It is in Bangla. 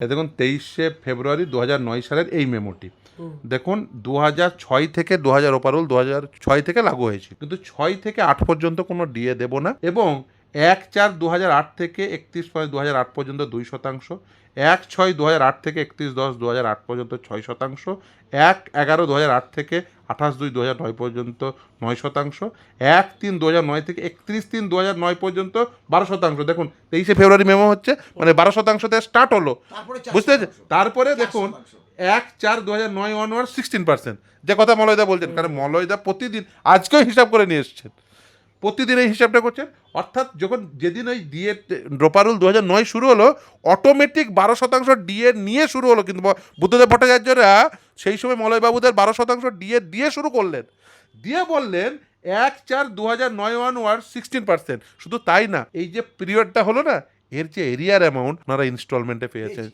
দেখুন 23শে ফেব্রুয়ারি 2009 সালের এই মেমোটি দেখুন 2006 থেকে 2000 ওপারুল 2006 থেকে লাগু হয়েছে, কিন্তু 6 থেকে 8 পর্যন্ত কোনো ডিএ দেব না, এবং 1/4/2008 থেকে 31/5/2008 পর্যন্ত 2%, 1/6/2008 থেকে 31/10/2008 পর্যন্ত 6%, 1/11/2008 থেকে 28/2/2009 পর্যন্ত 9%, 1/3/2009 থেকে 31/3/2009 পর্যন্ত 12%। দেখুন 23শে ফেব্রুয়ারি মেমো হচ্ছে, মানে 12% থেকে স্টার্ট হলো, বুঝতে পেরেছেন? তারপরে দেখুন 1/4/2009 অনওয়ার্ড 16%, যে কথা মলয়দা বলছেন, কারণ মলয়দা প্রতিদিন আজকেও হিসাব করে নিয়ে এসছেন, প্রতিদিন এই হিসাবটা করছেন। অর্থাৎ যখন যেদিন ওই ডিএ রোপারুল 2009 শুরু হলো, অটোমেটিক 12% ডিএ নিয়ে শুরু হলো, কিন্তু বুদ্ধদেব ভট্টাচার্যরা সেই সময় মলয়বাবুদের 12% ডিএ দিয়ে শুরু করলেন, দিয়ে বললেন 1/4/2009 অনওয়ার্ড 16%। শুধু তাই না, এই যে পিরিয়ডটা হলো না, এর যে এরিয়ার অ্যামাউন্ট ওনারা ইনস্টলমেন্টে পেয়েছেন